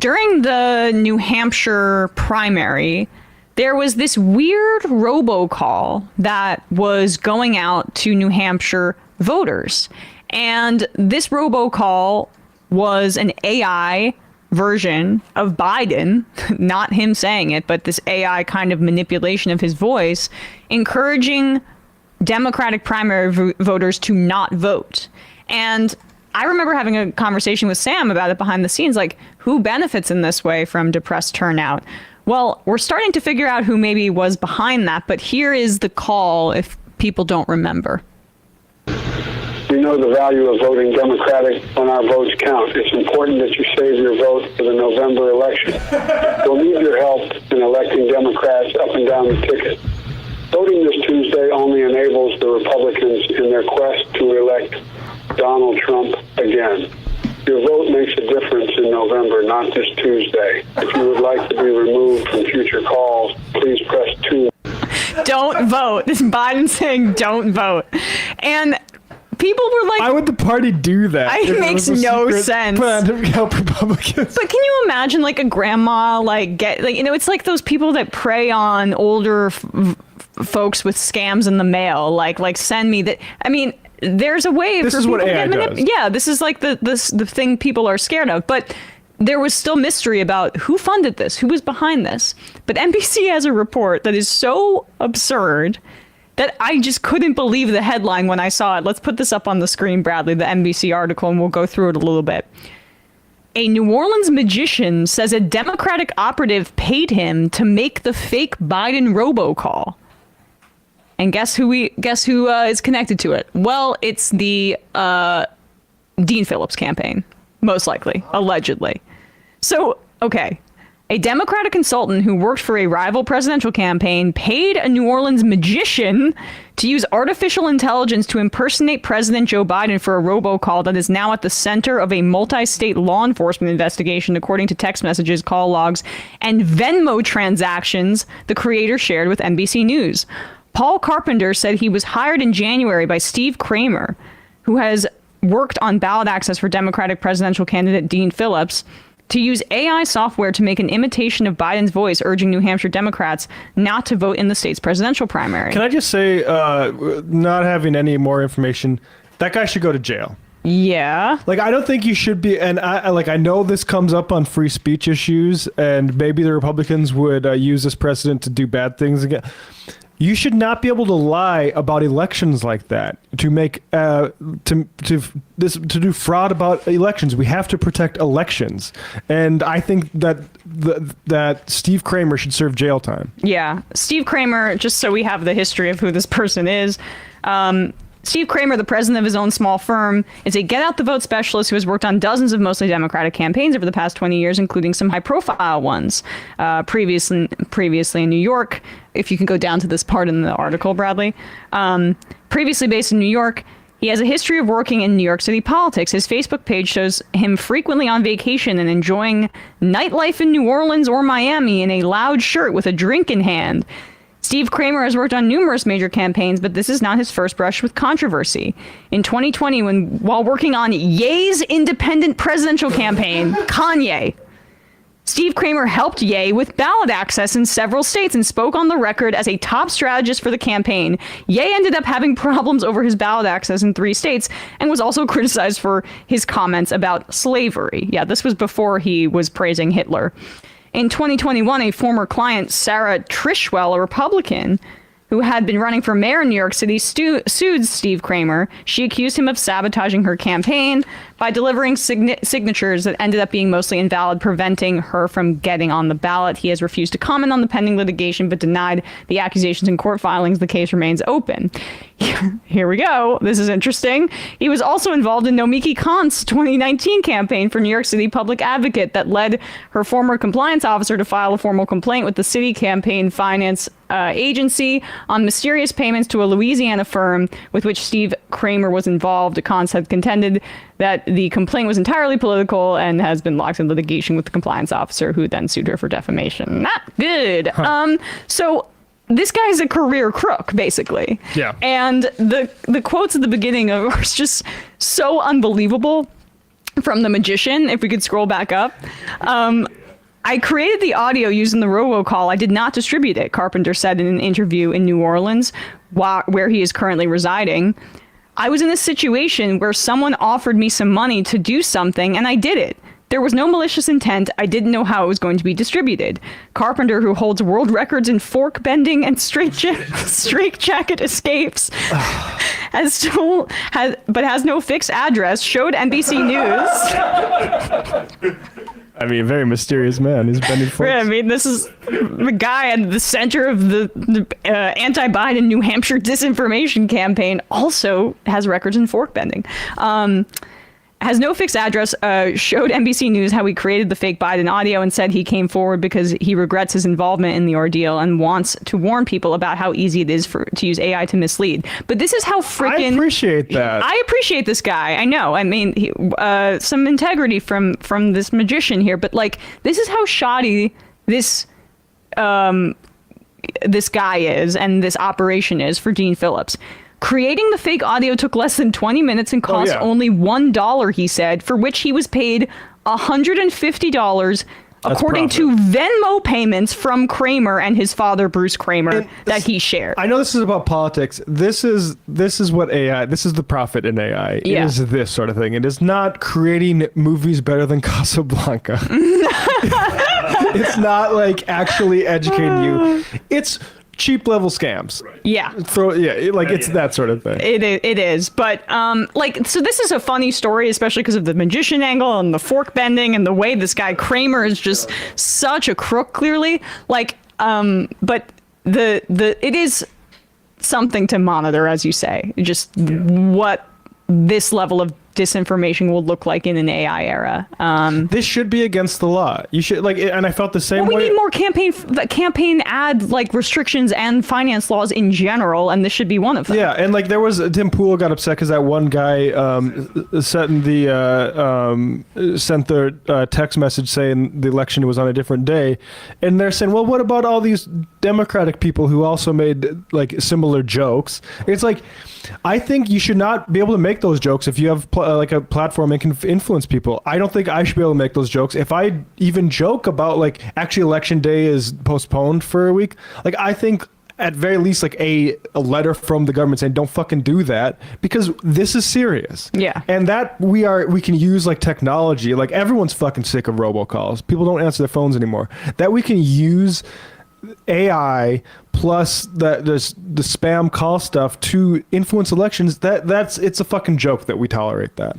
during the New Hampshire primary, there was this weird robocall that was going out to New Hampshire voters. And this robocall was an AI version of Biden, not him saying it, but this AI kind of manipulation of his voice, encouraging Democratic primary voters to not vote. And I remember having a conversation with Sam about it behind the scenes, like, who benefits in this way from depressed turnout? Well, we're starting to figure out who maybe was behind that, but here is the call if people don't remember. We know the value of voting Democratic when our votes count. It's important that you save your vote for the November election. We'll need your help in electing Democrats up and down the ticket. Voting this Tuesday only enables the Republicans in their quest to elect Donald Trump again. Your vote makes a difference in November, not this Tuesday. If you would like to be removed from future calls, please press 2. Don't vote. This is Biden saying don't vote. And people were like, why would the party do that? It makes no sense. Plan to help Republicans. But can you imagine like a grandma, it's like those people that prey on older folks with scams in the mail, like send me that. I mean, there's a way. This is what AI does. Yeah, this is like the thing people are scared of. But there was still mystery about who funded this, who was behind this. But NBC has a report that is so absurd that I just couldn't believe the headline when I saw it. Let's put this up on the screen, Bradley, the NBC article, and we'll go through it a little bit. A New Orleans magician says a Democratic operative paid him to make the fake Biden robocall. And guess who is connected to it? Well, it's the Dean Phillips campaign, most likely, allegedly. So, okay. A Democratic consultant who worked for a rival presidential campaign paid a New Orleans magician to use artificial intelligence to impersonate President Joe Biden for a robocall that is now at the center of a multi-state law enforcement investigation, according to text messages, call logs, and Venmo transactions the creator shared with NBC News. Paul Carpenter said he was hired in January by Steve Kramer, who has worked on ballot access for Democratic presidential candidate Dean Phillips, to use AI software to make an imitation of Biden's voice, urging New Hampshire Democrats not to vote in the state's presidential primary. Can I just say, not having any more information, that guy should go to jail. Yeah. Like, I don't think you should be, and I know this comes up on free speech issues, and maybe the Republicans would use this precedent to do bad things again. You should not be able to lie about elections like that, to make to do fraud about elections. We have to protect elections, and I think that that Steve Kramer should serve jail time. Yeah, Steve Kramer. Just so we have the history of who this person is. Steve Kramer, the president of his own small firm, is a get-out-the-vote specialist who has worked on dozens of mostly Democratic campaigns over the past 20 years, including some high-profile ones. Previously in New York, if you can go down to this part in the article, Bradley. Previously based in New York, he has a history of working in New York City politics. His Facebook page shows him frequently on vacation and enjoying nightlife in New Orleans or Miami in a loud shirt with a drink in hand. Steve Kramer has worked on numerous major campaigns, but this is not his first brush with controversy. In 2020, while working on Ye's independent presidential campaign, Kanye, Steve Kramer helped Ye with ballot access in several states and spoke on the record as a top strategist for the campaign. Ye ended up having problems over his ballot access in 3 states and was also criticized for his comments about slavery. Yeah, this was before he was praising Hitler. In 2021, a former client, Sarah Trishwell, a Republican who had been running for mayor in New York City, sued Steve Kramer. She accused him of sabotaging her campaign by delivering signatures that ended up being mostly invalid, preventing her from getting on the ballot. He has refused to comment on the pending litigation, but denied the accusations in court filings. The case remains open. Here we go. This is interesting. He was also involved in Nomiki Khan's 2019 campaign for New York City public advocate that led her former compliance officer to file a formal complaint with the city campaign finance agency on mysterious payments to a Louisiana firm with which Steve Kramer was involved. Khan had contended that the complaint was entirely political and has been locked in litigation with the compliance officer, who then sued her for defamation. Not good. So this guy's a career crook, basically. Yeah. And the quotes at the beginning are just so unbelievable. from the magician, if we could scroll back up. I created the audio using the robocall. I did not distribute it, Carpenter said in an interview in New Orleans, where he is currently residing. I was in a situation where someone offered me some money to do something, and I did it. There was no malicious intent. I didn't know how it was going to be distributed. Carpenter, who holds world records in fork bending and straitjacket escapes, but has no fixed address, showed NBC News. I mean, very mysterious man. He's bending forks. I mean, this is the guy at the center of the anti-Biden New Hampshire disinformation campaign. Also has records in fork bending. Has no fixed address, showed NBC News how he created the fake Biden audio and said he came forward because he regrets his involvement in the ordeal and wants to warn people about how easy it is to use AI to mislead. But this is how freaking... I appreciate that. I appreciate this guy. I know. I mean, some integrity from this magician here, but like, this is how shoddy this guy is and this operation is for Dean Phillips. Creating the fake audio took less than 20 minutes and cost only $1, he said, for which he was paid $150, according to Venmo payments from Kramer and his father, Bruce Kramer, that he shared. I know this is about politics. This is what AI, this is the profit in AI. Yeah. It is this sort of thing. It is not creating movies better than Casablanca. It's not like actually educating you. It's cheap level scams. Yeah. It's that sort of thing. It is. But so this is a funny story, especially because of the magician angle and the fork bending and the way this guy Kramer is just such a crook, clearly. But it is something to monitor, as you say, just what this level of disinformation will look like in an AI era. This should be against the law. You should and I felt the same way. We need more campaign ad restrictions and finance laws in general, and this should be one of them. Yeah, and there was Tim Pool got upset because that one guy sent the text message saying the election was on a different day, and they're saying, well, what about all these Democratic people who also made similar jokes? It's like, I think you should not be able to make those jokes if you have a platform and can influence people. I don't think I should be able to make those jokes. If I even joke about actually election day is postponed for a week, I think at very least a letter from the government saying don't fucking do that, because this is serious. Yeah. And that we can use technology. Everyone's fucking sick of robocalls. People don't answer their phones anymore. That we can use AI plus the spam call stuff to influence elections. It's a fucking joke that we tolerate that.